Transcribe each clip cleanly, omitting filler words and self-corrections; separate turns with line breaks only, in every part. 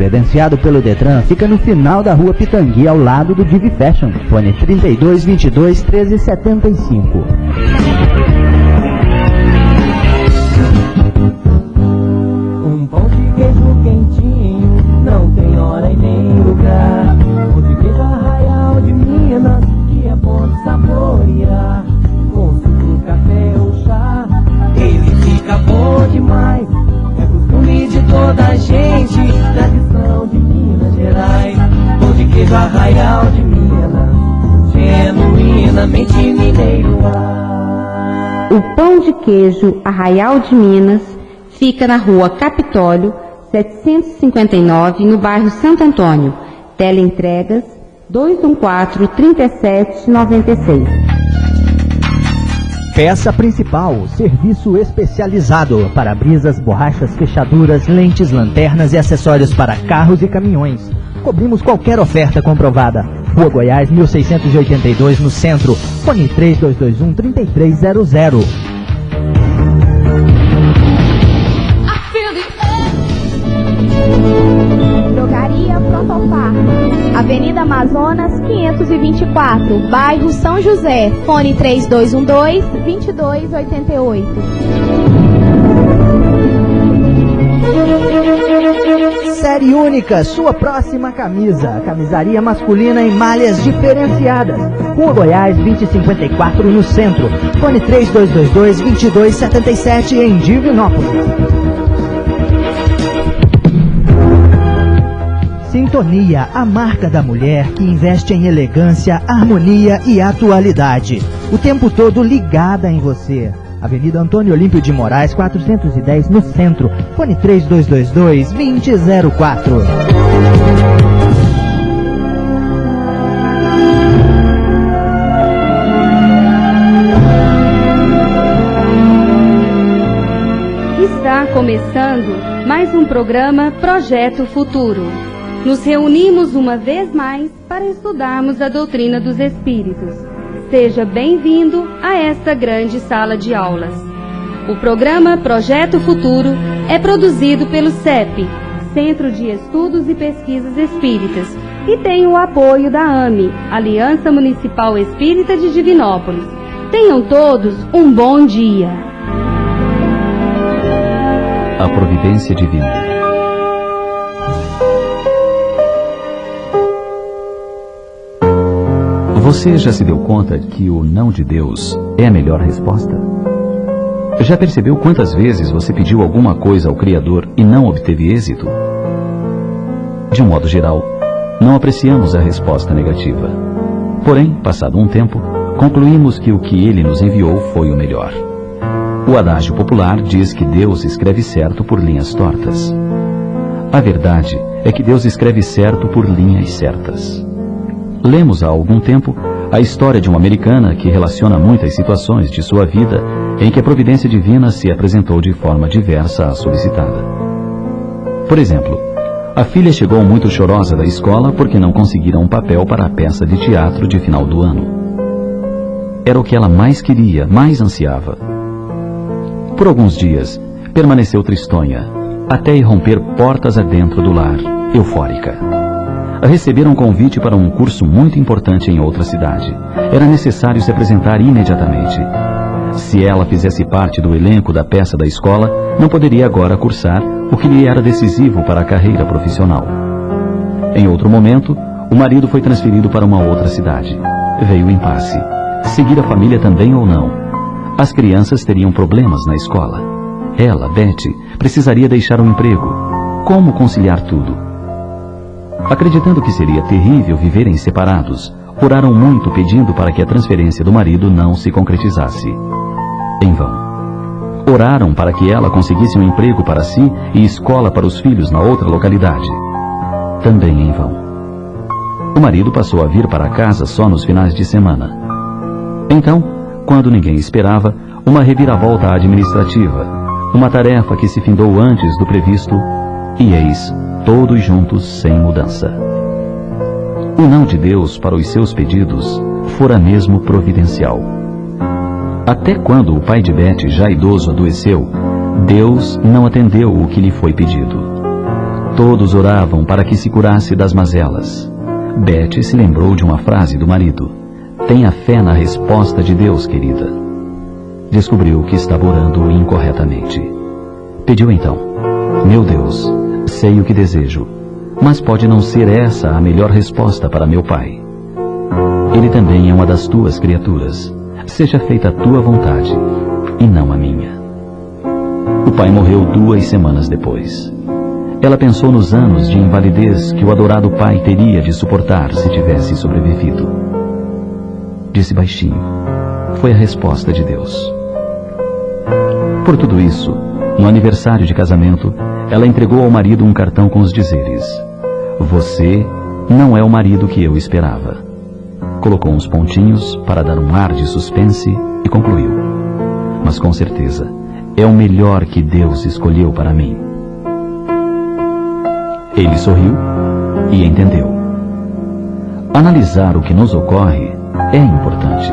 credenciado pelo Detran, fica no final da rua Pitangui, ao lado do Divi Fashion. Fone 3222 1375.
Um pão de queijo quentinho, não tem hora e nem lugar. Pão de queijo Arraial de Minas, que é bom de saborear. Com suco, café ou chá, ele fica bom demais. É costume de toda a gente, tradição de Minas Gerais. Pão de queijo Arraial de Minas, genuinamente mineiro.
O pão de queijo Arraial de Minas fica na rua Capitólio, 759, no bairro Santo Antônio. Teleentregas 214-3796.
Peça principal, serviço especializado, para-brisas, borrachas, fechaduras, lentes, lanternas e acessórios para carros e caminhões. Cobrimos qualquer oferta comprovada. Rua Goiás, 1682, no centro. Fone 3221-3300.
Drogaria Protopar, Avenida Amazonas 524, bairro São José. Fone 3212-2288.
Série única, sua próxima camisa. Camisaria masculina em malhas diferenciadas. Rua Goiás, 2054, no centro. Fone 3222-2277, em Divinópolis. Sintonia, a marca da mulher que investe em elegância, harmonia e atualidade. O tempo todo ligada em você. Avenida Antônio Olímpio de Moraes, 410, no centro. Fone 3222-2004.
Está começando mais um programa Projeto Futuro. Nos reunimos uma vez mais para estudarmos a doutrina dos Espíritos. Seja bem-vindo a esta grande sala de aulas. O programa Projeto Futuro é produzido pelo CEP, Centro de Estudos e Pesquisas Espíritas, e tem o apoio da AME, Aliança Municipal Espírita de Divinópolis. Tenham todos um bom dia.
A Providência Divina. Você já se deu conta que o não de Deus é a melhor resposta? Já percebeu quantas vezes você pediu alguma coisa ao Criador e não obteve êxito? De um modo geral, não apreciamos a resposta negativa. Porém, passado um tempo, concluímos que o que Ele nos enviou foi o melhor. O adágio popular diz que Deus escreve certo por linhas tortas. A verdade é que Deus escreve certo por linhas certas. Lemos há algum tempo a história de uma americana que relaciona muitas situações de sua vida em que a providência divina se apresentou de forma diversa à solicitada. Por exemplo, a filha chegou muito chorosa da escola porque não conseguiram um papel para a peça de teatro de final do ano. Era o que ela mais queria, mais ansiava. Por alguns dias, permaneceu tristonha, até irromper portas adentro do lar, eufórica. Receberam um convite para um curso muito importante em outra cidade. Era necessário se apresentar imediatamente. Se ela fizesse parte do elenco da peça da escola, não poderia agora cursar o que lhe era decisivo para a carreira profissional. Em outro momento, o marido foi transferido para uma outra cidade. Veio o impasse. Seguir a família também ou não? As crianças teriam problemas na escola. Ela, Betty, precisaria deixar o emprego. Como conciliar tudo? Acreditando que seria terrível viverem separados, oraram muito pedindo para que a transferência do marido não se concretizasse. Em vão. Oraram para que ela conseguisse um emprego para si e escola para os filhos na outra localidade. Também em vão. O marido passou a vir para casa só nos finais de semana. Então, quando ninguém esperava, uma reviravolta administrativa, uma tarefa que se findou antes do previsto, e eis, todos juntos sem mudança. O não de Deus para os seus pedidos fora mesmo providencial. Até quando o pai de Betty, já idoso, adoeceu, Deus não atendeu o que lhe foi pedido. Todos oravam para que se curasse das mazelas. Beth se lembrou de uma frase do marido: "Tenha fé na resposta de Deus, querida." Descobriu que estava orando incorretamente. Pediu então: "Meu Deus, sei o que desejo, mas pode não ser essa a melhor resposta para meu pai. Ele também é uma das tuas criaturas. Seja feita a tua vontade, e não a minha." O pai morreu 2 semanas depois. Ela pensou nos anos de invalidez que o adorado pai teria de suportar se tivesse sobrevivido. Disse baixinho: "Foi a resposta de Deus." Por tudo isso, no aniversário de casamento, ela entregou ao marido um cartão com os dizeres: "Você não é o marido que eu esperava." Colocou uns pontinhos para dar um ar de suspense e concluiu: "Mas com certeza, é o melhor que Deus escolheu para mim." Ele sorriu e entendeu. Analisar o que nos ocorre é importante.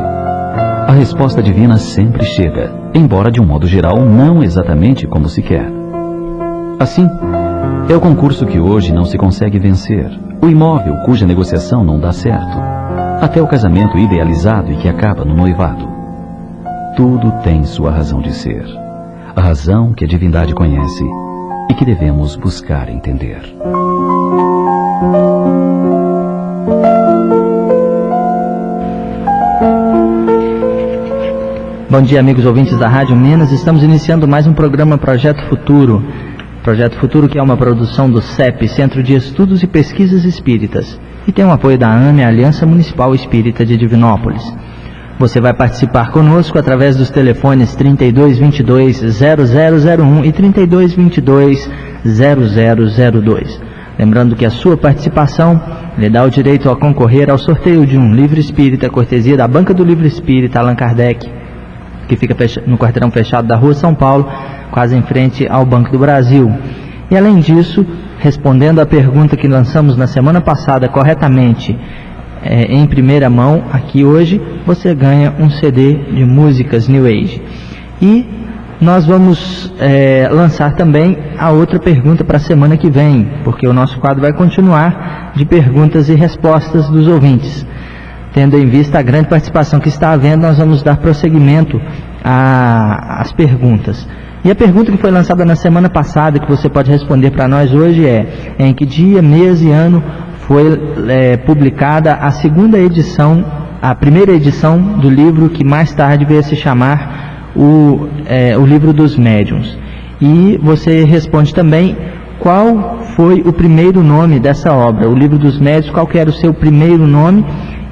A resposta divina sempre chega, embora de um modo geral não exatamente como se quer. Assim, é o concurso que hoje não se consegue vencer, o imóvel cuja negociação não dá certo, até o casamento idealizado e que acaba no noivado. Tudo tem sua razão de ser, a razão que a divindade conhece e que devemos buscar entender.
Bom dia, amigos ouvintes da Rádio Minas. Estamos iniciando mais um programa Projeto Futuro. Projeto Futuro, que é uma produção do CEP, Centro de Estudos e Pesquisas Espíritas, e tem o apoio da AME, Aliança Municipal Espírita de Divinópolis. Você vai participar conosco através dos telefones 3222-0001 e 3222-0002. Lembrando que a sua participação lhe dá o direito a concorrer ao sorteio de um livro espírita, cortesia da Banca do Livro Espírita Allan Kardec, que fica no quarteirão fechado da Rua São Paulo, quase em frente ao Banco do Brasil. E além disso, respondendo à pergunta que lançamos na semana passada corretamente, em primeira mão, aqui hoje, você ganha um CD de músicas New Age. E nós vamos lançar também a outra pergunta para a semana que vem, porque o nosso quadro vai continuar de perguntas e respostas dos ouvintes. Tendo em vista a grande participação que está havendo, nós vamos dar prosseguimento às perguntas. E a pergunta que foi lançada na semana passada, que você pode responder para nós hoje é: em que dia, mês e ano foi publicada a primeira edição do livro que mais tarde veio a se chamar o Livro dos Médiuns? E você responde também qual foi o primeiro nome dessa obra, o Livro dos Médiuns, qual que era o seu primeiro nome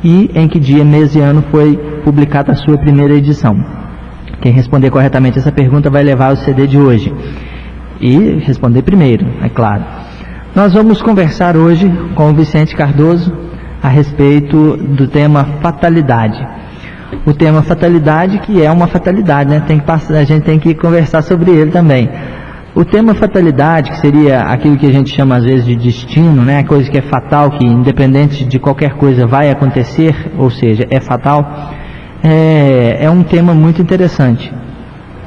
e em que dia, mês e ano foi publicada a sua primeira edição. Quem responder corretamente essa pergunta vai levar o CD de hoje. E responder primeiro, é claro. Nós vamos conversar hoje com o Vicente Cardoso a respeito do tema fatalidade. O tema fatalidade, que é uma fatalidade, né? A gente tem que conversar sobre ele também. O tema fatalidade, que seria aquilo que a gente chama às vezes de destino, né? A coisa que é fatal, que independente de qualquer coisa vai acontecer, ou seja, é fatal, é um tema muito interessante.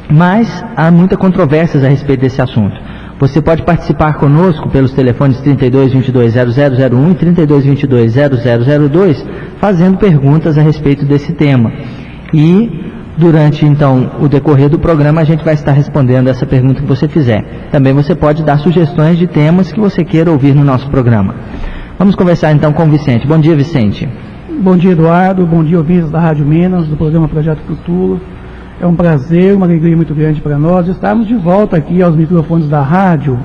Mas há muitas controvérsias a respeito desse assunto. Você pode participar conosco pelos telefones 3222-0001 e 3222-0002, fazendo perguntas a respeito desse tema. E durante, então, o decorrer do programa, a gente vai estar respondendo essa pergunta que você fizer. Também você pode dar sugestões de temas que você queira ouvir no nosso programa. Vamos conversar, então, com o Vicente. Bom dia, Vicente.
Bom dia, Eduardo. Bom dia, ouvintes da Rádio Minas, do programa Projeto Futuro. É um prazer, uma alegria muito grande para nós estarmos de volta aqui aos microfones da rádio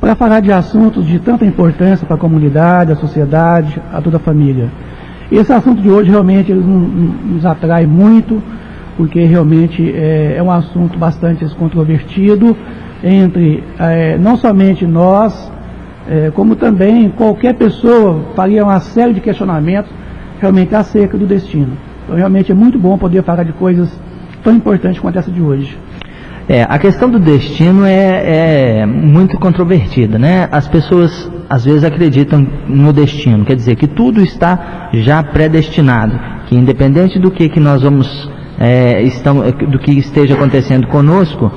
para falar de assuntos de tanta importância para a comunidade, a sociedade, a toda a família. Esse assunto de hoje realmente nos atrai muito, porque realmente é um assunto bastante controvertido entre não somente nós, como também qualquer pessoa faria uma série de questionamentos realmente acerca do destino. Então realmente é muito bom poder falar de coisas tão importante quanto essa de hoje.
A questão do destino é muito controvertida, né? As pessoas às vezes acreditam no destino, quer dizer que tudo está já predestinado, que independente do que nós vamos do que esteja acontecendo conosco,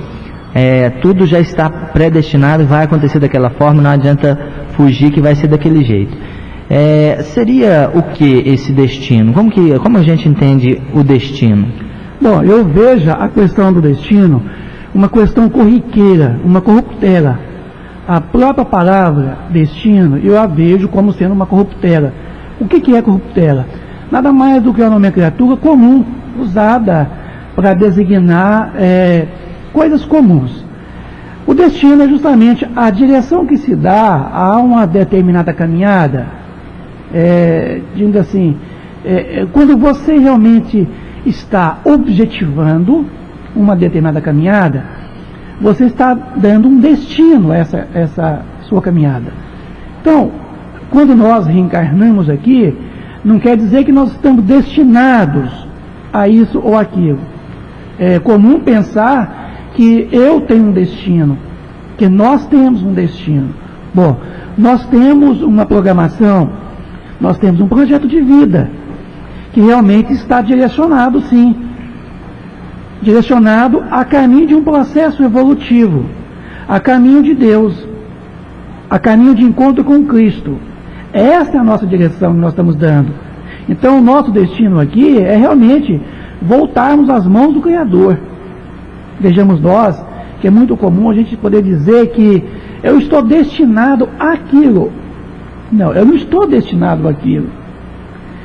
tudo já está predestinado e vai acontecer daquela forma, não adianta fugir que vai ser daquele jeito. Seria o que esse destino? Como a gente entende o destino?
Bom, eu vejo a questão do destino uma questão corriqueira, uma corruptela. A própria palavra destino eu a vejo como sendo uma corruptela. O que é corruptela? Nada mais do que uma nomenclatura comum, usada para designar coisas comuns. O destino é justamente a direção que se dá a uma determinada caminhada, digamos assim, quando você realmente está objetivando uma determinada caminhada, você está dando um destino a essa sua caminhada. Então, quando nós reencarnamos aqui, não quer dizer que nós estamos destinados a isso ou aquilo. É comum pensar que eu tenho um destino, que nós temos um destino. Bom, nós temos uma programação, nós temos um projeto de vida, que realmente está direcionado, sim, direcionado a caminho de um processo evolutivo, a caminho de Deus, a caminho de encontro com Cristo. Essa é a nossa direção que nós estamos dando. Então o nosso destino aqui é realmente voltarmos às mãos do Criador. Vejamos nós, que é muito comum a gente poder dizer que eu estou destinado àquilo. Não, eu não estou destinado àquilo.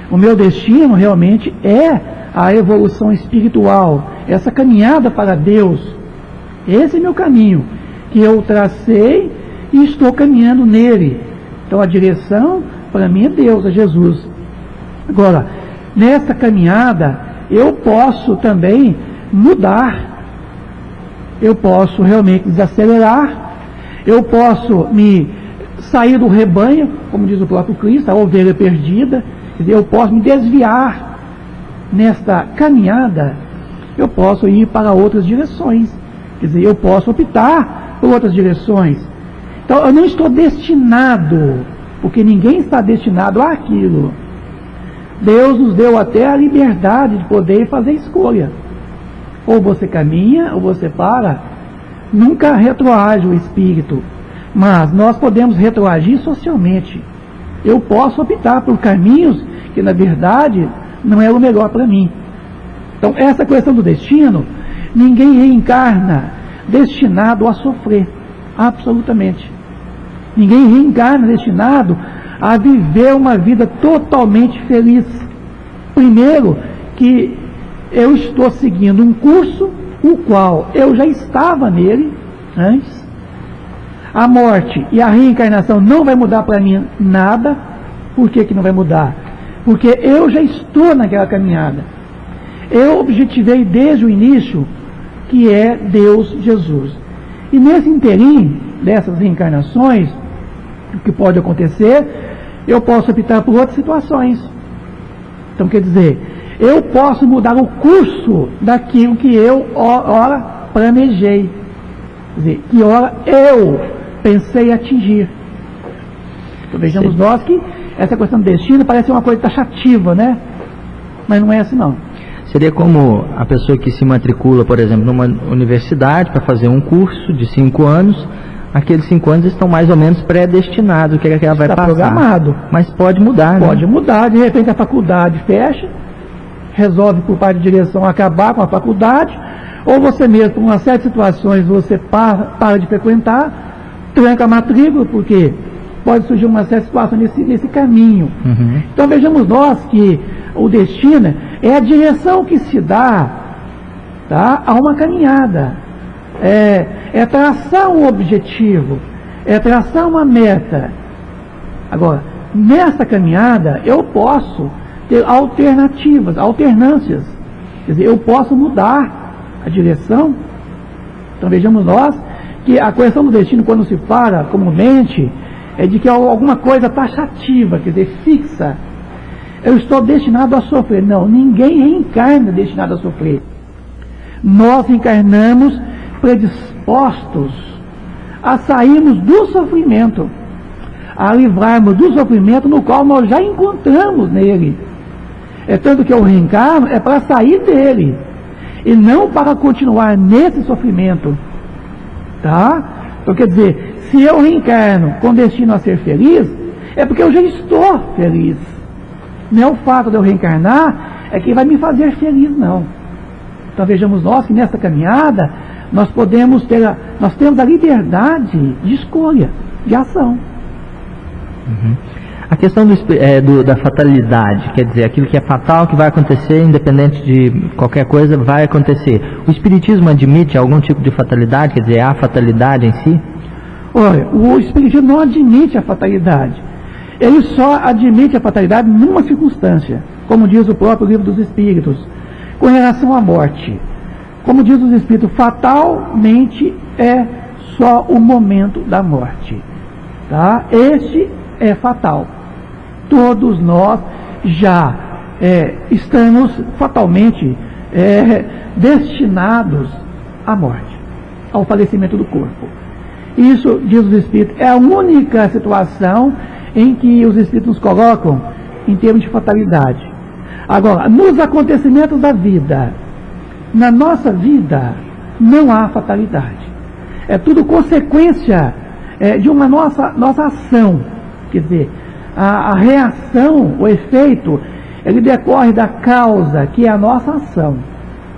O meu destino realmente é a evolução espiritual, essa caminhada para Deus. Esse é meu caminho, que eu tracei e estou caminhando nele. Então a direção para mim é Deus, é Jesus. Agora, nessa caminhada, eu posso também mudar, eu posso realmente desacelerar, eu posso me sair do rebanho, como diz o próprio Cristo, a ovelha perdida, quer dizer, eu posso me desviar nesta caminhada, eu posso ir para outras direções, quer dizer, eu posso optar por outras direções. Então, eu não estou destinado, porque ninguém está destinado àquilo. Deus nos deu até a liberdade de poder fazer escolha. Ou você caminha, ou você para. Nunca retroage o espírito, mas nós podemos retroagir socialmente. Eu posso optar por caminhos que, na verdade, não é o melhor para mim. Então, essa questão do destino, ninguém reencarna destinado a sofrer, absolutamente. Ninguém reencarna destinado a viver uma vida totalmente feliz. Primeiro, que eu estou seguindo um curso, o qual eu já estava nele antes. A morte e a reencarnação não vai mudar para mim nada. Por que não vai mudar? Porque eu já estou naquela caminhada. Eu objetivei desde o início, que é Deus, Jesus. E nesse interim dessas reencarnações, o que pode acontecer, eu posso optar por outras situações. Então, quer dizer, eu posso mudar o curso daquilo que eu, ora, planejei. Quer dizer, que ora eu pensei atingir. Então, vejamos nós que essa questão do destino parece uma coisa taxativa, né? Mas não é assim, não.
Seria como a pessoa que se matricula, por exemplo, numa universidade para fazer um curso de 5 anos, aqueles 5 anos estão mais ou menos predestinados, o que é que ela vai passar. Está programado. Mas pode mudar, né? Pode mudar, de repente a faculdade fecha, resolve por parte de direção acabar com a faculdade, ou você mesmo, por uma série de situações, você para de frequentar, tranca a matrícula, porque pode surgir uma série de situações nesse caminho. Uhum. Então vejamos nós que o destino é a direção que se dá, tá, a uma caminhada. É traçar um objetivo, é traçar uma meta. Agora, nessa caminhada, eu posso ter alternativas, alternâncias. Quer dizer, eu posso mudar a direção. Então vejamos nós que a questão do destino, quando se fala comumente, é de que é alguma coisa taxativa, quer dizer, fixa. Eu estou destinado a sofrer. Não, ninguém reencarna destinado a sofrer. Nós encarnamos predispostos a sairmos do sofrimento, a livrarmos do sofrimento no qual nós já encontramos nele. É tanto que eu reencarno é para sair dele, e não para continuar nesse sofrimento. Tá? Então quer dizer,
se eu reencarno com destino a ser feliz, é porque eu já estou feliz. Não é o fato de eu reencarnar é que vai me fazer feliz, não. Então vejamos nós que nessa caminhada nós temos a liberdade de escolha, de ação.
A questão da fatalidade, quer dizer, aquilo que é fatal, que vai acontecer, independente de qualquer coisa, vai acontecer. O Espiritismo admite algum tipo de fatalidade, quer dizer, a fatalidade em si?
Olha, o Espiritismo não admite a fatalidade. Ele só admite a fatalidade numa circunstância, como diz o próprio Livro dos Espíritos, com relação à morte. Como diz os Espíritos, fatalmente é só o momento da morte. Tá? Este é fatal. Todos nós já estamos fatalmente destinados à morte, ao falecimento do corpo. Isso, diz os Espíritos, é a única situação em que os Espíritos nos colocam em termos de fatalidade. Agora, nos acontecimentos da vida, na nossa vida, não há fatalidade. É tudo consequência de uma nossa ação. Quer dizer, a reação, o efeito, ele decorre da causa, que é a nossa ação.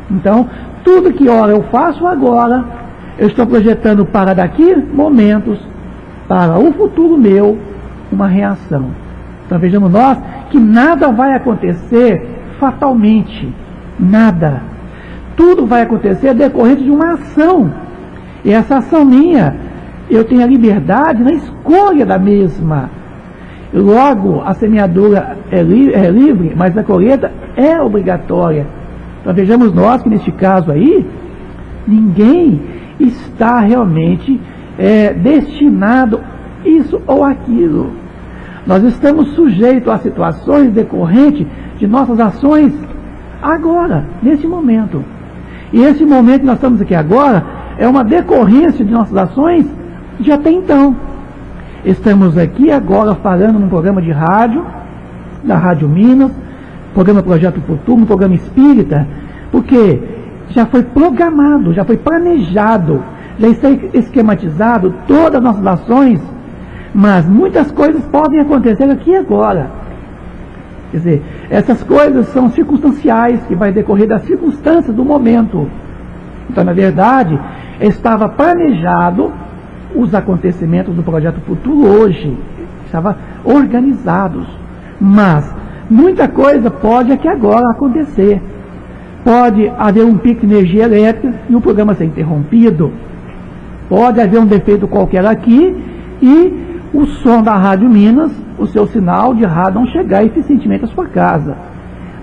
Então, tudo que ora eu faço agora, eu estou projetando para daqui momentos, para o futuro meu, uma reação. Então vejamos nós que nada vai acontecer fatalmente. Nada. Tudo vai acontecer decorrente de uma ação. E essa ação minha, eu tenho a liberdade na escolha da mesma. Logo, a semeadura é livre, mas a colheita é obrigatória. Então vejamos nós que neste caso aí, ninguém está realmente destinado isso ou aquilo. Nós estamos sujeitos a situações decorrentes de nossas ações agora, nesse momento. E esse momento que nós estamos aqui agora é uma decorrência de nossas ações de até então. Estamos aqui agora falando num programa de rádio, da Rádio Minas, programa Projeto Futuro, um programa espírita, porque já foi programado, já foi planejado, já está esquematizado todas as nossas ações, mas muitas coisas podem acontecer aqui e agora. Quer dizer, essas coisas são circunstanciais, que vai decorrer das circunstâncias do momento. Então, na verdade, estava planejado os acontecimentos do Projeto Futuro hoje, estavam organizados, mas muita coisa pode aqui agora acontecer. Pode haver um pico de energia elétrica e o programa ser interrompido. Pode haver um defeito qualquer aqui e o som da Rádio Minas, o seu sinal de rádio não chegar eficientemente à sua casa.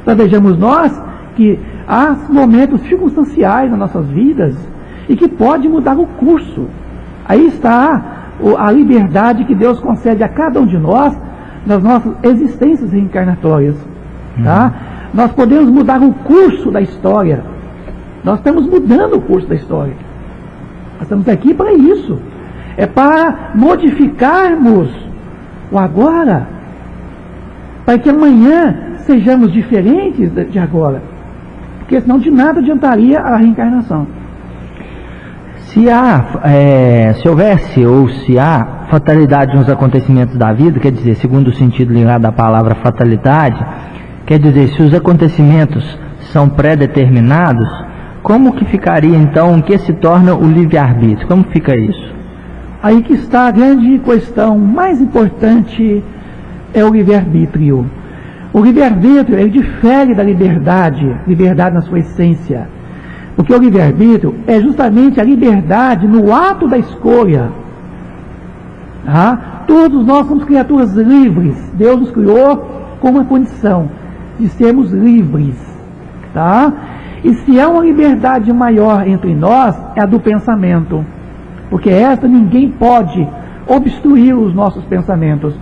Então vejamos nós que há momentos circunstanciais nas nossas vidas e que pode mudar o curso. Aí está a liberdade que Deus concede a cada um de nós nas nossas existências reencarnatórias. Tá? Nós podemos mudar o curso da história. Nós estamos mudando o curso da história. Nós estamos aqui para isso. É para modificarmos o agora, para que amanhã sejamos diferentes de agora. Porque senão de nada adiantaria a reencarnação.
Se houvesse ou se há fatalidade nos acontecimentos da vida, quer dizer, segundo o sentido ligado à palavra fatalidade, quer dizer, se os acontecimentos são pré-determinados, como que ficaria então, o que se torna o livre-arbítrio? Como fica isso?
Aí que está a grande questão mais importante, é o livre-arbítrio. O livre-arbítrio, ele difere da liberdade na sua essência. Porque o livre-arbítrio é justamente a liberdade no ato da escolha. Tá? Todos nós somos criaturas livres. Deus nos criou com uma condição de sermos livres. Tá? E se há uma liberdade maior entre nós, é a do pensamento. Porque essa ninguém pode obstruir os nossos pensamentos.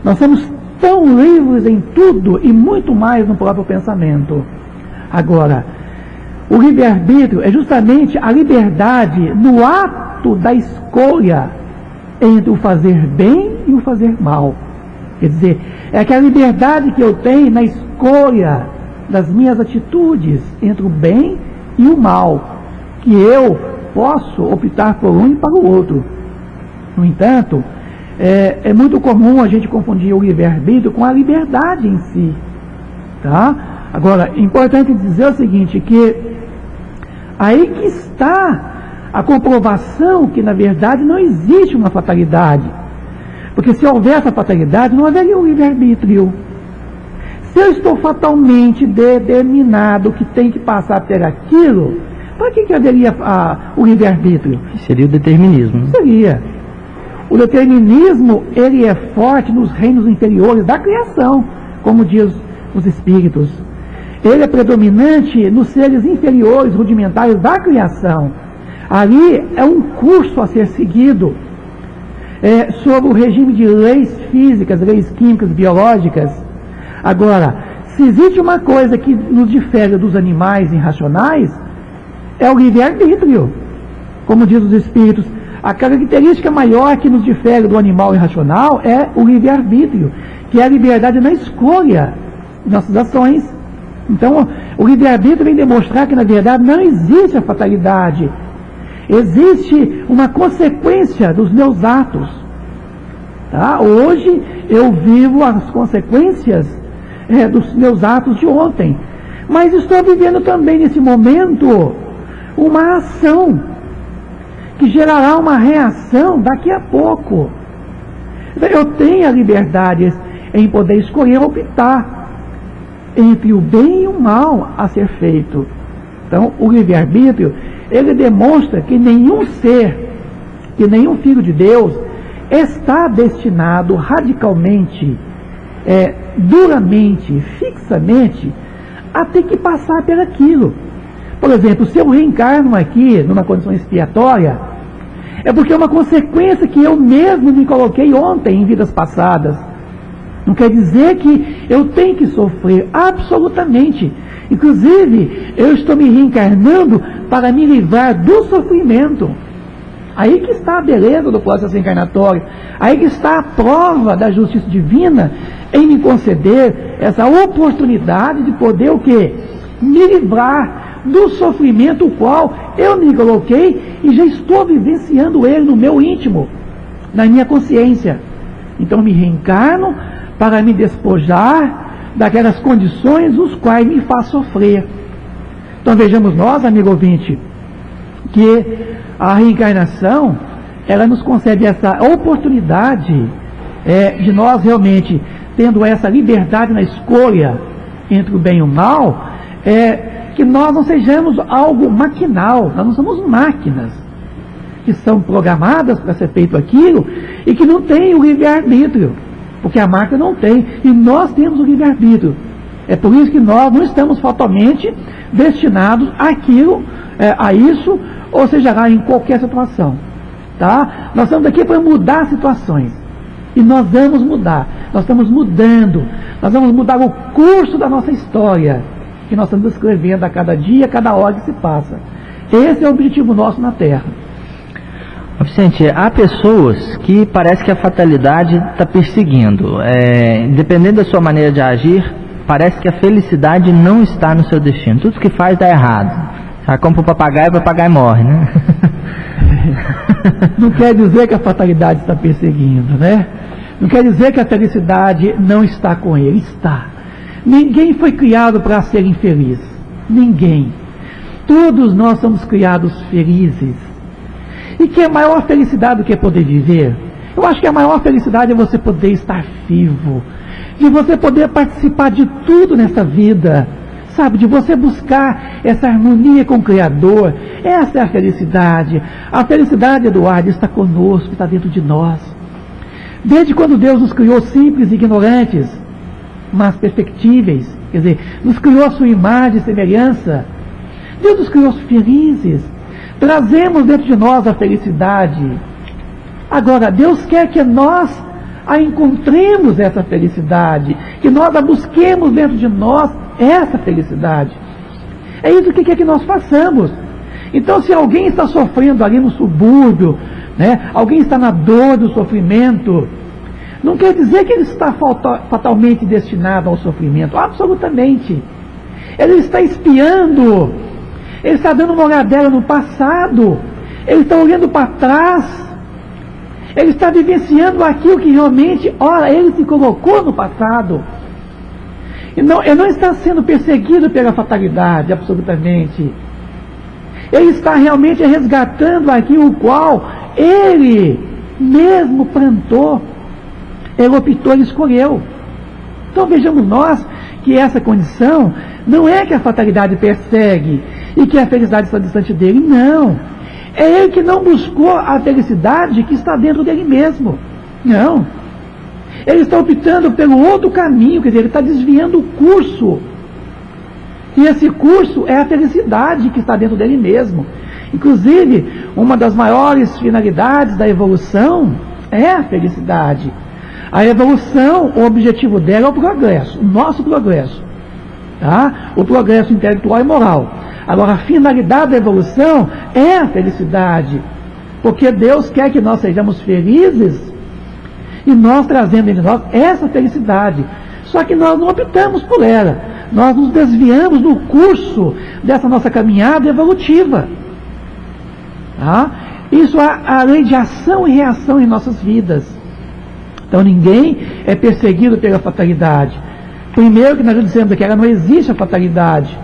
Nós somos tão livres em tudo e muito mais no próprio pensamento. Agora, o livre-arbítrio é justamente a liberdade no ato da escolha entre o fazer bem e o fazer mal. Quer dizer, é aquela liberdade que eu tenho na escolha das minhas atitudes entre o bem e o mal, que eu posso optar por um e para o outro. No entanto, é muito comum a gente confundir o livre-arbítrio com a liberdade em si. Tá? Agora, é importante dizer o seguinte, que aí que está a comprovação que, na verdade, não existe uma fatalidade. Porque se houver essa fatalidade, não haveria um livre-arbítrio. Se eu estou fatalmente determinado que tem que passar por aquilo, para que haveria o livre-arbítrio?
Seria o determinismo.
Seria. O determinismo, ele é forte nos reinos inferiores da criação, como diz os espíritos. Ele é predominante nos seres inferiores, rudimentares da criação. Ali é um curso a ser seguido sobre o regime de leis físicas, leis químicas, biológicas. Agora, se existe uma coisa que nos difere dos animais irracionais, é o livre-arbítrio. Como diz os espíritos, a característica maior que nos difere do animal irracional é o livre-arbítrio, que é a liberdade na escolha de nossas ações. Então, o livre-arbítrio vem demonstrar que, na verdade, não existe a fatalidade. Existe uma consequência dos meus atos. Tá? Hoje, eu vivo as consequências dos meus atos de ontem. Mas estou vivendo também, nesse momento, uma ação que gerará uma reação daqui a pouco. Eu tenho a liberdade em poder escolher, optar entre o bem e o mal a ser feito. Então, o livre-arbítrio, ele demonstra que nenhum ser, que nenhum filho de Deus está destinado radicalmente, duramente, fixamente, a ter que passar por aquilo. Por exemplo, se eu reencarno aqui numa condição expiatória, é porque é uma consequência que eu mesmo me coloquei ontem em vidas passadas. Não quer dizer que eu tenho que sofrer, absolutamente. Inclusive, eu estou me reencarnando para me livrar do sofrimento. Aí que está a beleza do processo reencarnatório. Aí que está a prova da justiça divina em me conceder essa oportunidade de poder o quê? Me livrar do sofrimento o qual eu me coloquei e já estou vivenciando ele no meu íntimo, na minha consciência. Então me reencarno para me despojar daquelas condições os quais me faz sofrer. Então vejamos nós, amigo ouvinte, que a reencarnação, ela nos concede essa oportunidade de nós realmente, tendo essa liberdade na escolha entre o bem e o mal, que nós não sejamos algo maquinal, nós não somos máquinas que são programadas para ser feito aquilo e que não têm o livre-arbítrio, porque a máquina não tem, e nós temos o livre-arbítrio. É por isso que nós não estamos fatalmente destinados àquilo, a isso, ou seja, lá em qualquer situação. Tá? Nós estamos aqui para mudar situações. E nós vamos mudar. Nós estamos mudando. Nós vamos mudar o curso da nossa história, que nós estamos escrevendo a cada dia, a cada hora que se passa. Esse é o objetivo nosso na Terra.
Vicente, há pessoas que parece que a fatalidade está perseguindo. Dependendo da sua maneira de agir, parece que a felicidade não está no seu destino. Tudo que faz dá errado. Você compra o papagaio morre, né?
Não quer dizer que a fatalidade está perseguindo, né? Não quer dizer que a felicidade não está com ele. Está. Ninguém foi criado para ser infeliz. Ninguém. Todos nós somos criados felizes. E que é maior felicidade do que poder viver? Eu acho que a maior felicidade é você poder estar vivo, de você poder participar de tudo nessa vida, sabe? De você buscar essa harmonia com o Criador. Essa é a felicidade. A felicidade, Eduardo, está conosco, está dentro de nós. Desde quando Deus nos criou simples e ignorantes, mas perfectíveis, quer dizer, nos criou a sua imagem e semelhança, Deus nos criou felizes. Trazemos dentro de nós a felicidade. Agora, Deus quer que nós a encontremos essa felicidade, que nós a busquemos dentro de nós essa felicidade. É isso que quer que nós façamos. Então, se alguém está sofrendo ali no subúrbio, né, alguém está na dor do sofrimento, não quer dizer que ele está fatalmente destinado ao sofrimento, absolutamente. Ele está espiando, ele está dando uma olhadela no passado, ele está olhando para trás, Ele está vivenciando aquilo que realmente, ora, ele se colocou no passado. Ele não está sendo perseguido pela fatalidade, absolutamente. Ele está realmente resgatando aquilo o qual ele mesmo plantou, ele optou, ele escolheu. Então vejamos nós que essa condição não é que a fatalidade persegue e que a felicidade está distante dele, não. É ele que não buscou a felicidade que está dentro dele mesmo. Não. Ele está optando pelo outro caminho, quer dizer, ele está desviando o curso. E esse curso é a felicidade que está dentro dele mesmo. Inclusive, uma das maiores finalidades da evolução é a felicidade. A evolução, o objetivo dela é o progresso, o nosso progresso. Tá? O progresso intelectual e moral. Agora, a finalidade da evolução é a felicidade. Porque Deus quer que nós sejamos felizes e nós trazemos em nós essa felicidade. Só que nós não optamos por ela. Nós nos desviamos do curso dessa nossa caminhada evolutiva. Tá? Isso é a lei de ação e reação em nossas vidas. Então ninguém é perseguido pela fatalidade. Primeiro que nós já dissemos que ela não existe a fatalidade.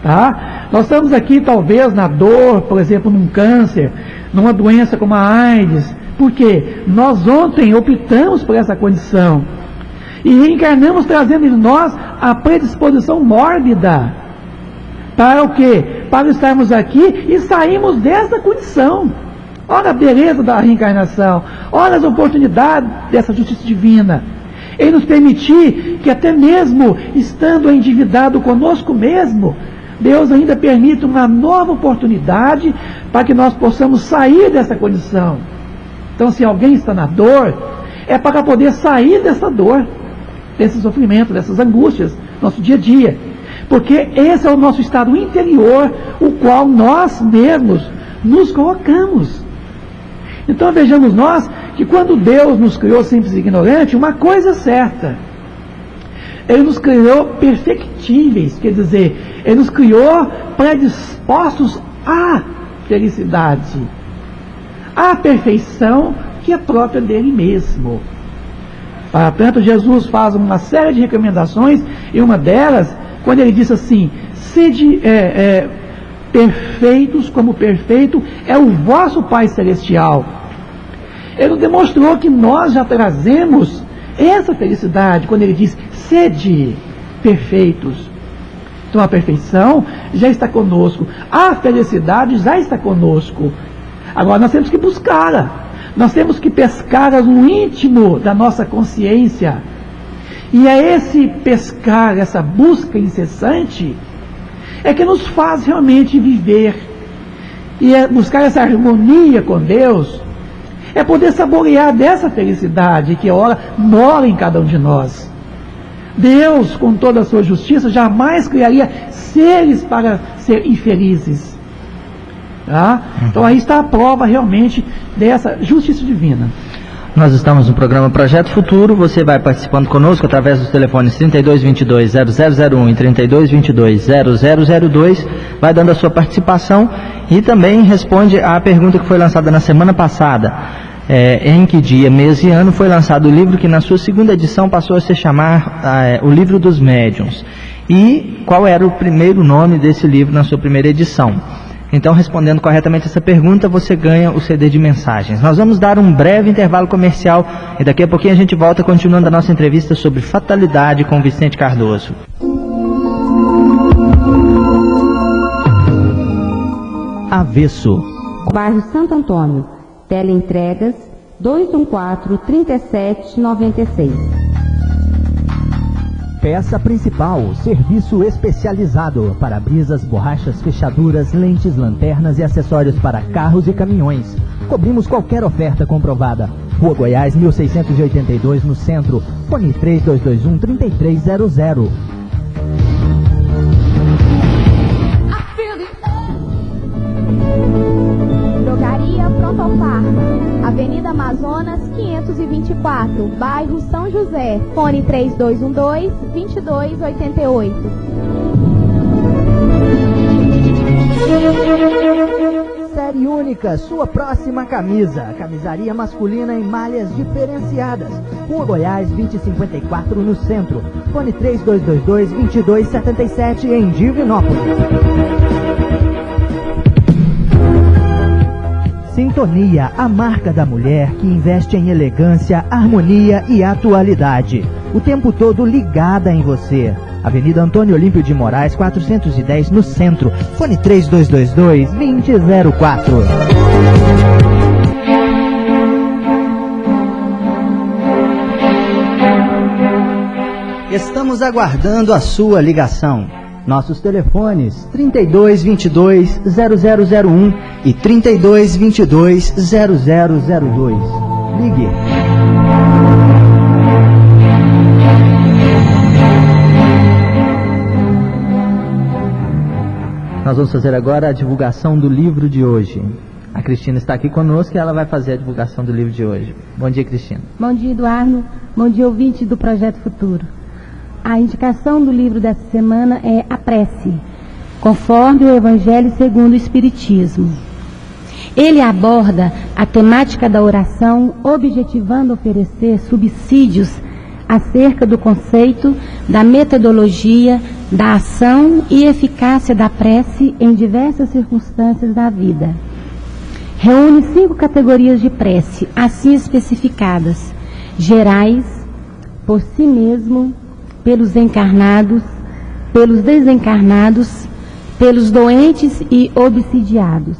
Tá? Nós estamos aqui talvez na dor, por exemplo, num câncer, numa doença como a AIDS. Por quê? Nós ontem optamos por essa condição. E reencarnamos trazendo em nós a predisposição mórbida. Para o quê? Para estarmos aqui e sairmos dessa condição. Olha a beleza da reencarnação. Olha as oportunidades dessa justiça divina. Ele nos permitir que até mesmo estando endividado conosco mesmo, Deus ainda permite uma nova oportunidade para que nós possamos sair dessa condição. Então, se alguém está na dor, é para poder sair dessa dor, desse sofrimento, dessas angústias, nosso dia a dia. Porque esse é o nosso estado interior, o qual nós mesmos nos colocamos. Então vejamos nós que quando Deus nos criou simples e ignorantes, uma coisa é certa. Ele nos criou perfectíveis, quer dizer, Ele nos criou predispostos à felicidade, à perfeição que é própria dele mesmo. Para tanto, Jesus faz uma série de recomendações, e uma delas, quando ele diz assim, sede perfeitos como perfeito é o vosso Pai Celestial. Ele demonstrou que nós já trazemos essa felicidade, quando ele diz, sede perfeitos. Então a perfeição já está conosco, a felicidade já está conosco. Agora nós temos que buscá-la, nós temos que pescar no íntimo da nossa consciência. E é esse pescar, essa busca incessante, é que nos faz realmente viver. E é buscar essa harmonia com Deus, é poder saborear dessa felicidade que ora mora em cada um de nós. Deus, com toda a sua justiça, jamais criaria seres para ser infelizes. Tá? Então aí está a prova realmente dessa justiça divina.
Nós estamos no programa Projeto Futuro. Você vai participando conosco através dos telefones 3222-0001 e 3222-0002. Vai dando a sua participação e também responde à pergunta que foi lançada na semana passada. Em que dia, mês e ano foi lançado o livro que na sua segunda edição passou a se chamar O Livro dos Médiuns. E qual era o primeiro nome desse livro na sua primeira edição? Então, respondendo corretamente essa pergunta, você ganha o CD de mensagens. Nós vamos dar um breve intervalo comercial e daqui a pouquinho a gente volta continuando a nossa entrevista sobre fatalidade com Vicente Cardoso. Avesso.
Bairro Santo Antônio. Teleentregas 214-3796.
Peça principal, serviço especializado, para-brisas, borrachas, fechaduras, lentes, lanternas e acessórios para carros e caminhões. Cobrimos qualquer oferta comprovada. Rua Goiás, 1682, no centro. Fone 3221-3300.
Drogaria Protofarma, Avenida Amazonas 524, bairro São José, fone 3212-2288.
e Única, sua próxima camisa. Camisaria masculina em malhas diferenciadas. Rua Goiás 2054 no centro. Fone 3222-2277 em Divinópolis. Sintonia, a marca da mulher que investe em elegância, harmonia e atualidade. O tempo todo ligada em você. Avenida Antônio Olímpio de Moraes, 410 no centro. Fone 3222-2004. Estamos aguardando a sua ligação. Nossos telefones 3222-0001 e 3222-0002. Ligue. Nós vamos fazer agora a divulgação do livro de hoje. A Cristina está aqui conosco e ela vai fazer a divulgação do livro de hoje. Bom dia, Cristina.
Bom dia, Eduardo. Bom dia, ouvinte do Projeto Futuro. A indicação do livro dessa semana é A Prece, conforme o Evangelho segundo o Espiritismo. Ele aborda a temática da oração, objetivando oferecer subsídios acerca do conceito, da metodologia, da ação e eficácia da prece em diversas circunstâncias da vida. Reúne 5 categorias de prece, assim especificadas: gerais, por si mesmo, pelos encarnados, pelos desencarnados, pelos doentes e obsidiados,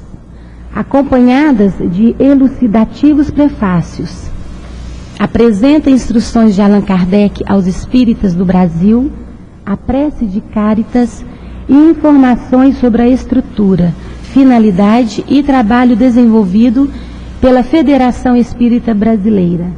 acompanhadas de elucidativos prefácios. Apresenta instruções de Allan Kardec aos espíritas do Brasil, a prece de Cáritas e informações sobre a estrutura, finalidade e trabalho desenvolvido pela Federação Espírita Brasileira.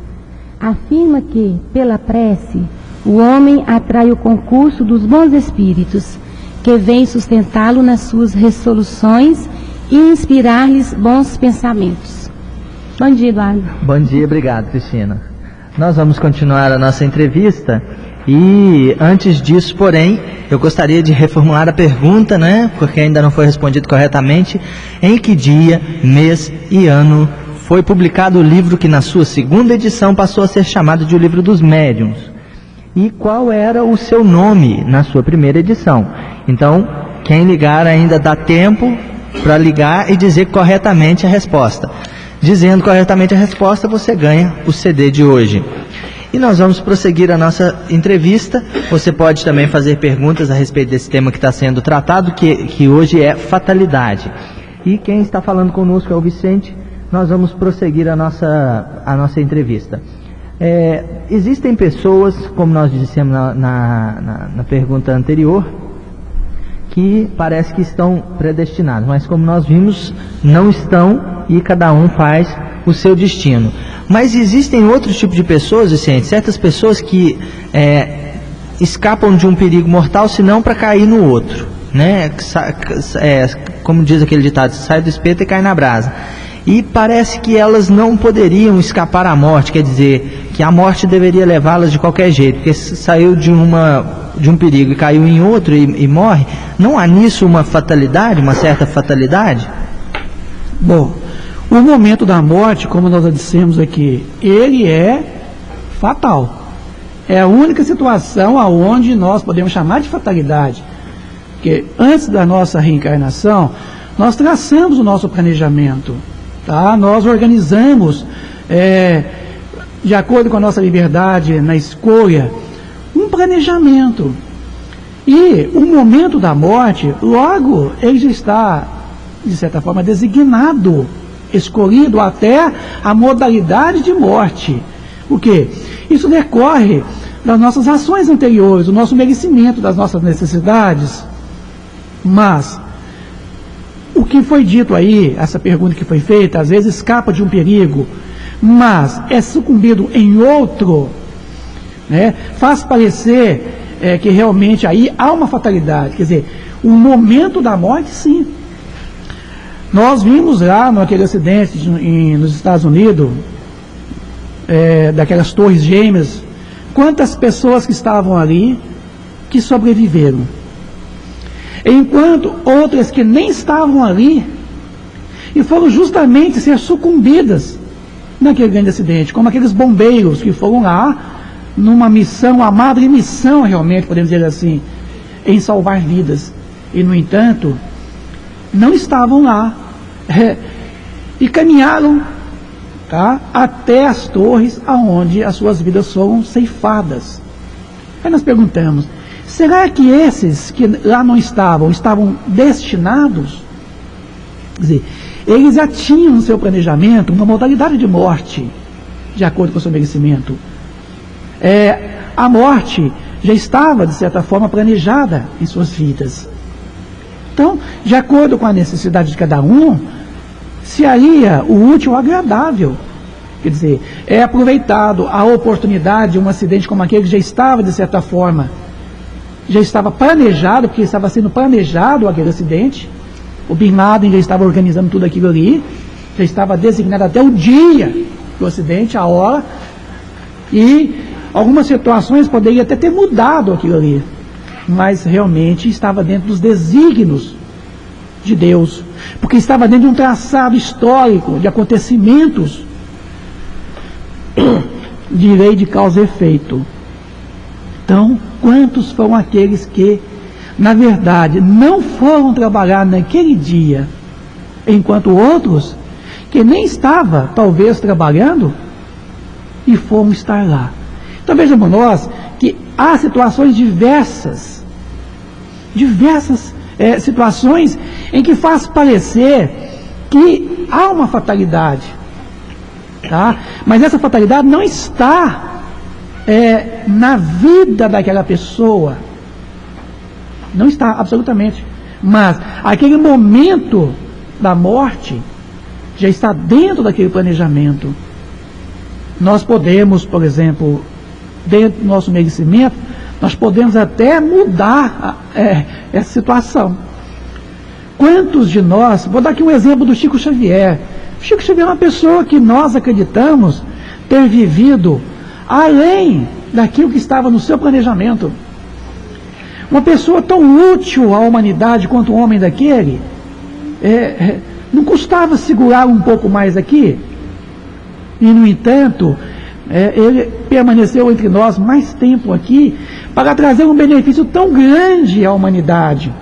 Afirma que, pela prece, o homem atrai o concurso dos bons espíritos, que vêm sustentá-lo nas suas resoluções e inspirar-lhes bons pensamentos. Bom dia, Eduardo.
Bom dia, obrigado, Cristina. Nós vamos continuar a nossa entrevista e, antes disso, porém, eu gostaria de reformular a pergunta, né, porque ainda não foi respondido corretamente. Em que dia, mês e ano foi publicado o livro que, na sua segunda edição, passou a ser chamado de O Livro dos Médiuns? E qual era o seu nome na sua primeira edição? Então, quem ligar ainda dá tempo para ligar e dizer corretamente a resposta. Dizendo corretamente a resposta, você ganha o CD de hoje. E nós vamos prosseguir a nossa entrevista. Você pode também fazer perguntas a respeito desse tema que está sendo tratado, que hoje é fatalidade. E quem está falando conosco é o Vicente. Nós vamos prosseguir a nossa entrevista. Existem pessoas, como nós dissemos na pergunta anterior, que parece que estão predestinados, mas como nós vimos, não estão, e cada um faz o seu destino. Mas existem outros tipos de pessoas, Vicente, certas pessoas que escapam de um perigo mortal, senão para cair no outro, né? Como diz aquele ditado, sai do espeto e cai na brasa. E parece que elas não poderiam escapar à morte, quer dizer, que a morte deveria levá-las de qualquer jeito, porque se saiu de um perigo e caiu em outro e morre. Não há nisso uma fatalidade, uma certa fatalidade?
Bom, o momento da morte, como nós já dissemos aqui, ele é fatal. É a única situação aonde nós podemos chamar de fatalidade. Porque antes da nossa reencarnação, nós traçamos o nosso planejamento. Tá? Nós organizamos, de acordo com a nossa liberdade na escolha, um planejamento. E o momento da morte, logo, ele já está, de certa forma, designado, escolhido até a modalidade de morte. O quê? Isso decorre das nossas ações anteriores, do nosso merecimento, das nossas necessidades. Mas o que foi dito aí, essa pergunta que foi feita, às vezes escapa de um perigo, mas é sucumbido em outro, né, faz parecer que realmente aí há uma fatalidade. Quer dizer, o momento da morte, sim. Nós vimos lá naquele acidente nos Estados Unidos, daquelas torres gêmeas, quantas pessoas que estavam ali que sobreviveram. Enquanto outras que nem estavam ali, e foram justamente ser sucumbidas naquele grande acidente, como aqueles bombeiros que foram lá numa missão, a madre missão realmente, podemos dizer assim, em salvar vidas. E, no entanto, não estavam lá e caminharam, tá, até as torres aonde as suas vidas foram ceifadas. Aí nós perguntamos, será que esses que lá não estavam destinados? Quer dizer, eles já tinham no seu planejamento uma modalidade de morte, de acordo com o seu merecimento. A morte já estava, de certa forma, planejada em suas vidas. Então, de acordo com a necessidade de cada um, se alia o útil ao agradável. Quer dizer, é aproveitado a oportunidade, um acidente como aquele que já estava, de certa forma, já estava planejado, porque estava sendo planejado aquele acidente. O Bin Laden já estava organizando tudo aquilo ali, já estava designado até o dia do acidente, a hora, e algumas situações poderiam até ter mudado aquilo ali, mas realmente estava dentro dos desígnios de Deus, porque estava dentro de um traçado histórico de acontecimentos de lei de causa e efeito. Então, quantos foram aqueles que, na verdade, não foram trabalhar naquele dia, enquanto outros que nem estavam, talvez, trabalhando, e foram estar lá. Então vejamos nós que há situações diversas situações em que faz parecer que há uma fatalidade, tá? Mas essa fatalidade não está na vida daquela pessoa, não está absolutamente, mas aquele momento da morte já está dentro daquele planejamento. Nós podemos, por exemplo, dentro do nosso merecimento, nós podemos até mudar essa situação. Quantos de nós, vou dar aqui um exemplo do Chico Xavier. O Chico Xavier é uma pessoa que nós acreditamos ter vivido além daquilo que estava no seu planejamento. Uma pessoa tão útil à humanidade quanto um homem daquele, não custava segurar um pouco mais aqui? E, no entanto, ele permaneceu entre nós mais tempo aqui para trazer um benefício tão grande à humanidade.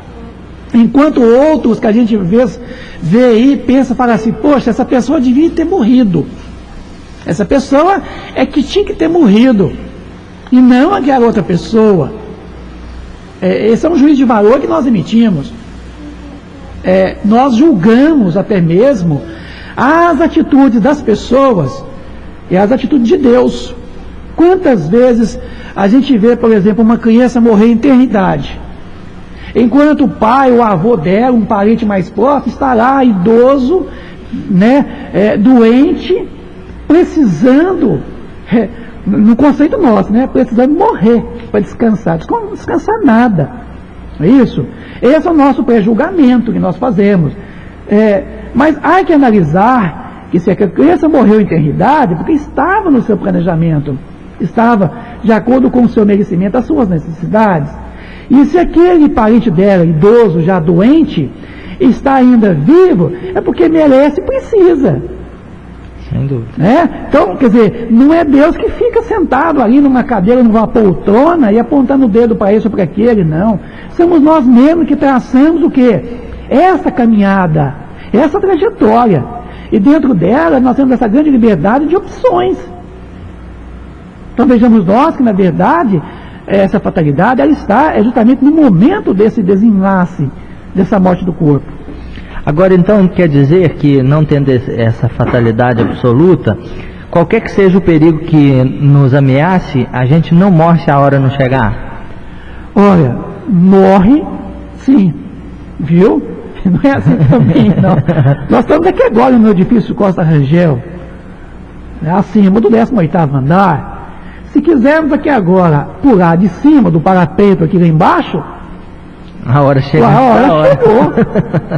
Enquanto outros que a gente vê aí, pensa, fala assim, poxa, essa pessoa devia ter morrido. Essa pessoa é que tinha que ter morrido. E não aquela outra pessoa. Esse é um juízo de valor que nós emitimos. Nós julgamos até mesmo as atitudes das pessoas e as atitudes de Deus. Quantas vezes a gente vê, por exemplo, uma criança morrer em eternidade, enquanto o pai ou o avô dela, um parente mais próximo, está lá, idoso, doente, precisando, no conceito nosso, precisando morrer para descansar. Descansar nada. É isso? Esse é o nosso pré-julgamento que nós fazemos. Mas há que analisar que se a criança morreu em eternidade, porque estava no seu planejamento, estava de acordo com o seu merecimento, as suas necessidades. E se aquele parente dela, idoso, já doente, está ainda vivo, é porque merece e precisa.
Sem dúvida.
Então, quer dizer, não é Deus que fica sentado ali numa cadeira, numa poltrona e apontando o dedo para esse ou para aquele, não. Somos nós mesmos que traçamos o quê? Essa caminhada, essa trajetória. E dentro dela nós temos essa grande liberdade de opções. Então vejamos nós que, na verdade, essa fatalidade ela está justamente no momento desse desenlace, dessa morte do corpo.
Agora, então, quer dizer que, não tendo essa fatalidade absoluta, qualquer que seja o perigo que nos ameace, a gente não morre se a hora não chegar?
Olha, morre sim, viu? Não é assim também, não. Nós estamos aqui agora no edifício Costa Rangel, acima do 18º andar. Se quisermos aqui agora pular de cima do parapeito aqui lá embaixo,
a hora chegou.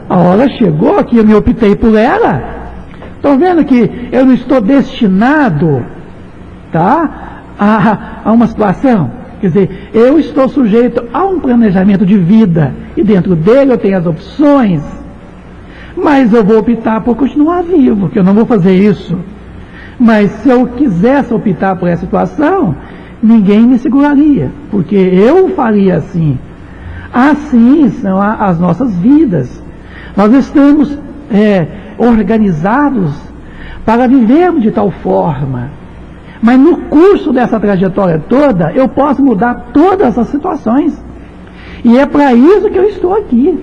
A hora chegou que eu me optei por ela. Estão vendo que eu não estou destinado, tá, a uma situação? Quer dizer, eu estou sujeito a um planejamento de vida e dentro dele eu tenho as opções. Mas eu vou optar por continuar vivo, que eu não vou fazer isso. Mas se eu quisesse optar por essa situação, ninguém me seguraria, porque eu faria assim. Assim são as nossas vidas. Nós estamos organizados para vivermos de tal forma. Mas no curso dessa trajetória toda, eu posso mudar todas as situações. E é para isso que eu estou aqui,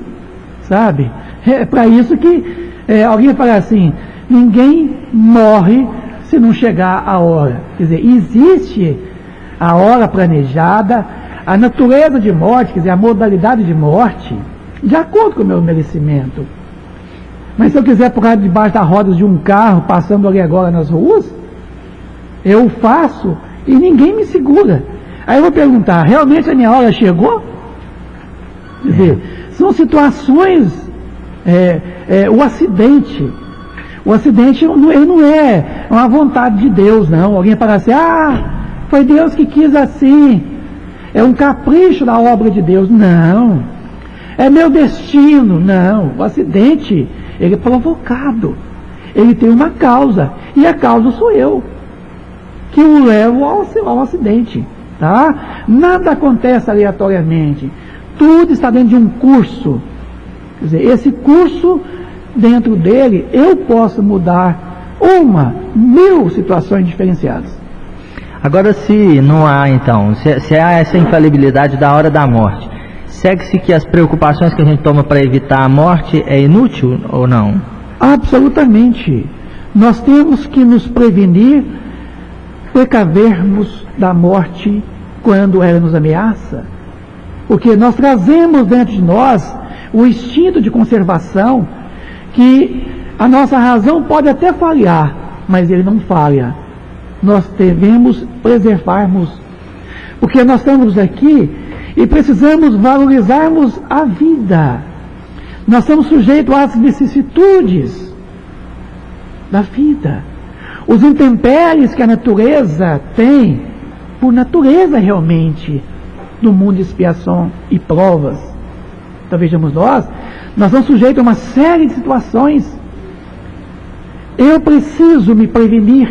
sabe? É para isso que alguém fala assim, ninguém morre se não chegar a hora. Quer dizer, existe a hora planejada, a natureza de morte, quer dizer, a modalidade de morte, de acordo com o meu merecimento. Mas se eu quiser pular debaixo das rodas de um carro, passando ali agora nas ruas, eu faço e ninguém me segura. Aí eu vou perguntar, realmente a minha hora chegou? Quer dizer, são situações, o acidente ele não é uma vontade de Deus, não. Alguém fala assim, foi Deus que quis assim, é um capricho da obra de Deus. Não, é meu destino. Não, o acidente, ele é provocado, ele tem uma causa, e a causa sou eu, que o levo ao acidente, tá? Nada acontece aleatoriamente, tudo está dentro de um curso. Quer dizer, esse curso, dentro dele, eu posso mudar 1.000 situações diferenciadas.
Agora, se não há, então, se há essa infalibilidade da hora da morte, segue-se que as preocupações que a gente toma para evitar a morte é inútil ou não? Absolutamente. Nós temos que nos prevenir, precavermos da morte quando ela nos ameaça, porque nós trazemos dentro de nós o instinto de conservação, que a nossa razão pode até falhar, mas ele não falha. Nós devemos preservarmos, porque nós estamos aqui e precisamos valorizarmos a vida. Nós estamos sujeitos às vicissitudes da vida, os intempéries que a natureza tem, por natureza realmente, do mundo de expiação e provas. Então vejamos nós estamos sujeitos a uma série de situações. Eu preciso me prevenir,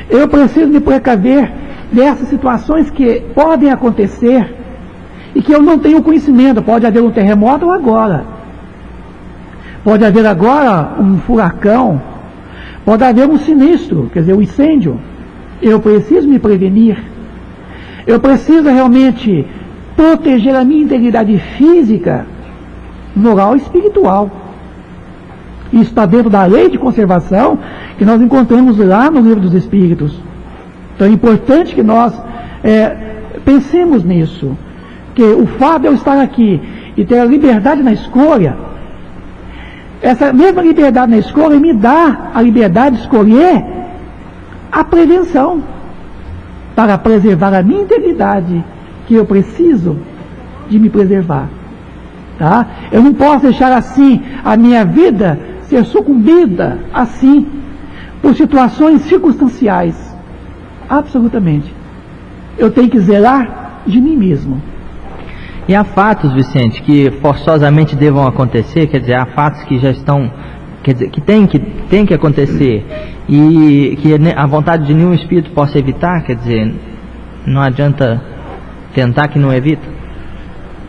eu preciso me precaver dessas situações que podem acontecer e que eu não tenho conhecimento. Pode haver um terremoto agora, pode haver agora um furacão, pode haver um sinistro, quer dizer, um incêndio. Eu preciso me prevenir, eu preciso realmente proteger a minha integridade física, moral e espiritual. Isso está dentro da lei de conservação que nós encontramos lá no Livro dos Espíritos. Então é importante que nós pensemos nisso, que o fato de eu estar aqui e ter a liberdade na escolha, essa mesma liberdade na escolha me dá a liberdade de escolher a prevenção para preservar a minha integridade, que eu preciso de me preservar. Tá? Eu não posso deixar assim a minha vida ser sucumbida assim por situações circunstanciais. Absolutamente. Eu tenho que zelar de mim mesmo. E há fatos, Vicente, que forçosamente devam acontecer, quer dizer, há fatos que já estão, quer dizer, que tem que acontecer e que a vontade de nenhum espírito possa evitar, quer dizer, não adianta tentar que não evita?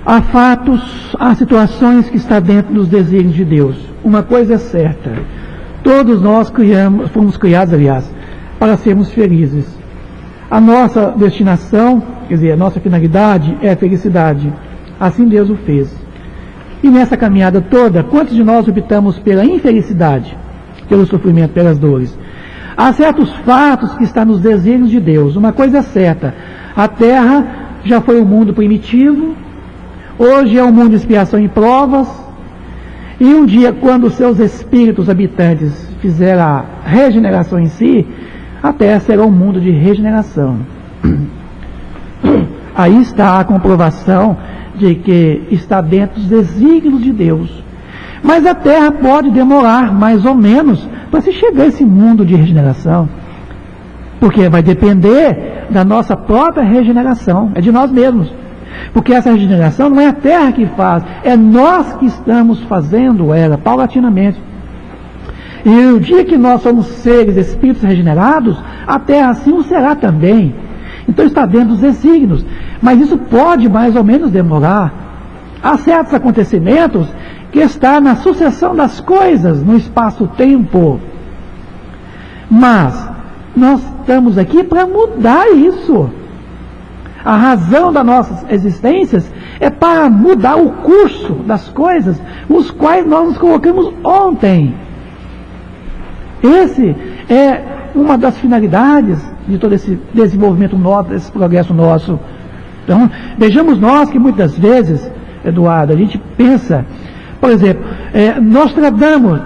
Há fatos, há situações que estão dentro dos desígnios de Deus. Uma coisa é certa, todos nós fomos criados, aliás, para sermos felizes. A nossa destinação, quer dizer, a nossa finalidade é a felicidade. Assim Deus o fez. E nessa caminhada toda, quantos de nós optamos pela infelicidade, pelo sofrimento, pelas dores? Há certos fatos que estão nos desígnios de Deus. Uma coisa é certa, a Terra já foi um mundo primitivo, hoje é um mundo de expiação e provas, e um dia, quando os seus espíritos habitantes fizerem a regeneração em si, a Terra será um mundo de regeneração. Aí está a comprovação de que está dentro dos desígnios de Deus. Mas a Terra pode demorar mais ou menos para se chegar a esse mundo de regeneração, porque vai depender da nossa própria regeneração, é de nós mesmos. Porque essa regeneração não é a terra que faz, é nós que estamos fazendo ela paulatinamente. E o dia que nós somos seres, espíritos regenerados, a terra assim o será também. Então está dentro dos desígnios, mas isso pode mais ou menos demorar. Há certos acontecimentos que está na sucessão das coisas, no espaço-tempo. Mas nós estamos aqui para mudar isso. A razão das nossas existências é para mudar o curso das coisas, os quais nós nos colocamos ontem. Esse é uma das finalidades de todo esse desenvolvimento nosso, desse progresso nosso. Então, vejamos nós que muitas vezes, Eduardo, a gente pensa, por exemplo,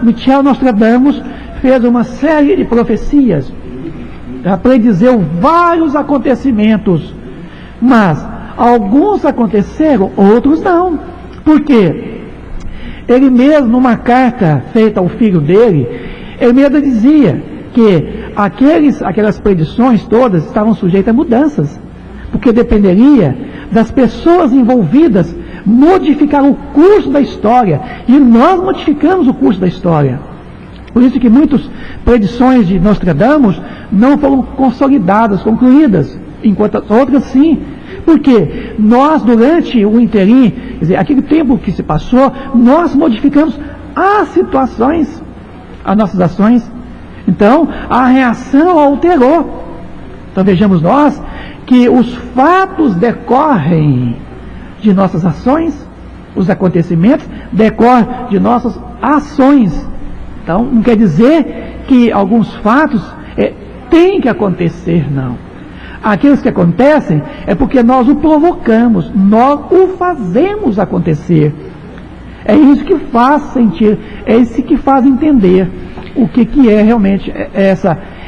Michel Nostradamus fez uma série de profecias, predizeu vários acontecimentos, mas alguns aconteceram, outros não. Por quê? Ele mesmo, numa carta feita ao filho dele, ele mesmo dizia que aquelas predições todas estavam sujeitas a mudanças, porque dependeria das pessoas envolvidas modificar o curso da história, e nós modificamos o curso da história. Por isso que muitas predições de Nostradamus não foram consolidadas, concluídas, enquanto as outras sim. Porque nós, durante o interim, quer dizer, aquele tempo que se passou, nós modificamos as situações, as nossas ações. Então, a reação alterou. Então, vejamos nós que os fatos decorrem de nossas ações, os acontecimentos decorrem de nossas ações. Então, não quer dizer que alguns fatos têm que acontecer, não. Aqueles que acontecem é porque nós o provocamos, nós o fazemos acontecer. É isso que faz sentir, é isso que faz entender o que é realmente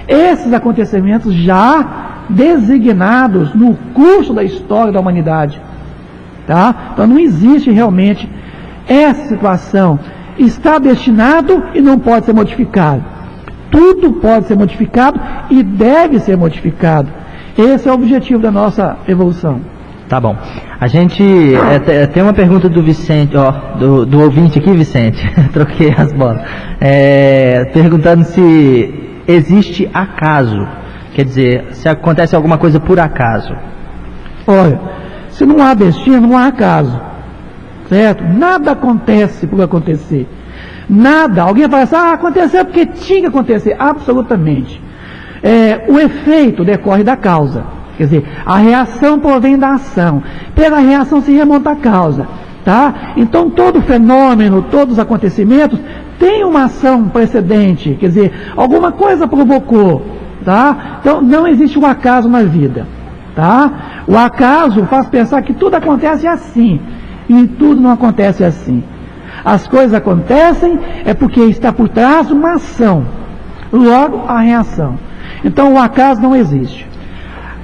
esses acontecimentos já designados no curso da história da humanidade. Tá? Então não existe realmente essa situação. Está destinado e não pode ser modificado. Tudo pode ser modificado e deve ser modificado. Esse é o objetivo da nossa evolução.
Tá bom. A gente tem uma pergunta do Vicente, do ouvinte aqui, Vicente. Troquei as bolas. Perguntando se existe acaso. Quer dizer, se acontece alguma coisa por acaso.
Olha, se não há destino, não há acaso. Certo? Nada acontece por acontecer. Nada. Alguém fala assim, aconteceu porque tinha que acontecer. Absolutamente. O efeito decorre da causa. Quer dizer, a reação provém da ação. Pela reação se remonta à causa. Tá? Então todo fenômeno, todos os acontecimentos tem uma ação precedente. Quer dizer, alguma coisa provocou. Tá? Então não existe um acaso na vida. Tá? O acaso faz pensar que tudo acontece assim. E tudo não acontece assim. As coisas acontecem porque está por trás uma ação. Logo, a reação. Então o acaso não existe.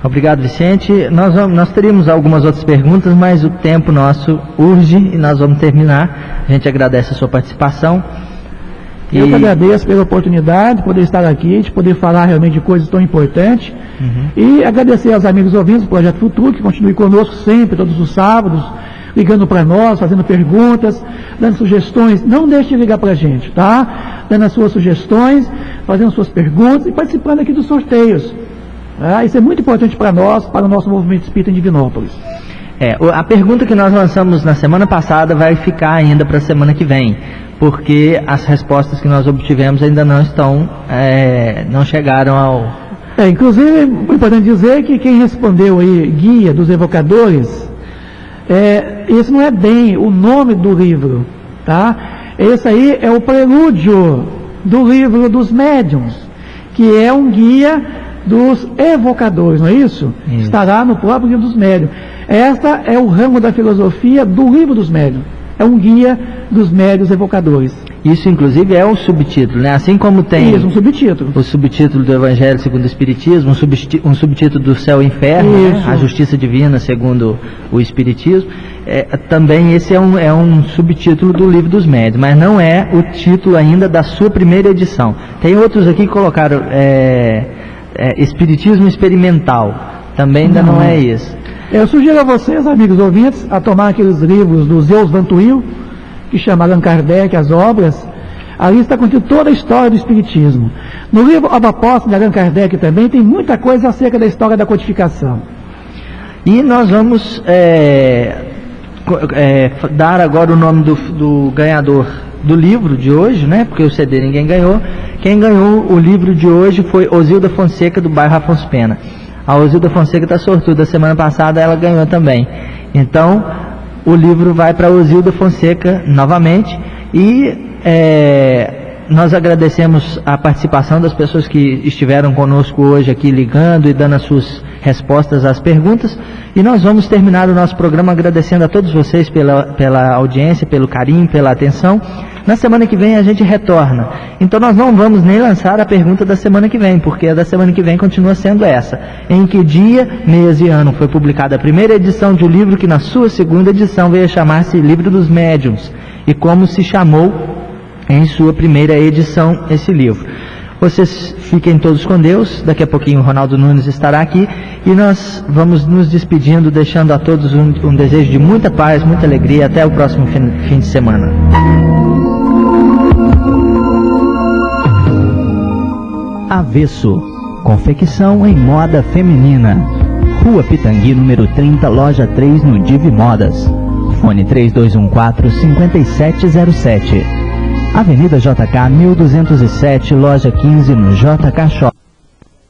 Obrigado, Vicente. Nós teríamos algumas outras perguntas, mas o tempo nosso urge e nós vamos terminar. A gente agradece a sua participação.
Eu que agradeço pela oportunidade de poder estar aqui, de poder falar realmente de coisas tão importantes. E agradecer aos amigos ouvintes do Projeto Futuro, que continuem conosco sempre, todos os sábados, ligando para nós, fazendo perguntas, dando sugestões. Não deixe de ligar para a gente, tá? Dando as suas sugestões, fazendo suas perguntas e participando aqui dos sorteios. Isso é muito importante para nós, para o nosso movimento espírita em Divinópolis.
A pergunta que nós lançamos na semana passada vai ficar ainda para a semana que vem, porque as respostas que nós obtivemos ainda não estão, não chegaram ao...
Inclusive, é importante dizer que quem respondeu aí, Guia dos Evocadores, esse não é bem o nome do livro, tá? Esse aí é o prelúdio do livro dos médiuns, que é um guia dos evocadores, não é isso? Estará no próprio livro dos médiuns. Esta é o ramo da filosofia do livro dos médiuns. É um guia dos médiuns evocadores.
Isso, inclusive, é o subtítulo, né? Assim como tem
um subtítulo.
O subtítulo do Evangelho segundo o Espiritismo, um subtítulo do Céu e Inferno, né? A Justiça Divina segundo o Espiritismo. Também esse é um subtítulo do Livro dos Médiuns, mas não é o título ainda da sua primeira edição. Tem outros aqui que colocaram Espiritismo Experimental. Também ainda não é isso.
Eu sugiro a vocês, amigos ouvintes, a tomar aqueles livros do Zeus Van Tuyl, que chama Allan Kardec, as obras. Ali está contida toda a história do Espiritismo. No livro Obra Póstuma de Allan Kardec também tem muita coisa acerca da história da codificação.
E nós vamos dar agora o nome do ganhador do livro de hoje, né? Porque o CD ninguém ganhou. Quem ganhou o livro de hoje foi Osilda Fonseca, do bairro Afonso Pena. A Osilda Fonseca está sortuda, semana passada ela ganhou também. Então, o livro vai para Osilda Fonseca novamente. E nós agradecemos a participação das pessoas que estiveram conosco hoje aqui ligando e dando as suas respostas às perguntas. E nós vamos terminar o nosso programa agradecendo a todos vocês pela audiência, pelo carinho, pela atenção. Na semana que vem a gente retorna. Então nós não vamos nem lançar a pergunta da semana que vem, porque a da semana que vem continua sendo essa. Em que dia, mês e ano foi publicada a primeira edição de um livro que na sua segunda edição veio a chamar-se Livro dos Médiuns? E como se chamou em sua primeira edição esse livro. Vocês fiquem todos com Deus. Daqui a pouquinho o Ronaldo Nunes estará aqui e nós vamos nos despedindo, deixando a todos um desejo de muita paz, muita alegria. Até o próximo fim de semana.
Avesso, confecção em moda feminina. Rua Pitangui, número 30, loja 3, no Divi Modas. Fone 3214-5707. Avenida JK 1207, loja 15, no JK Shop.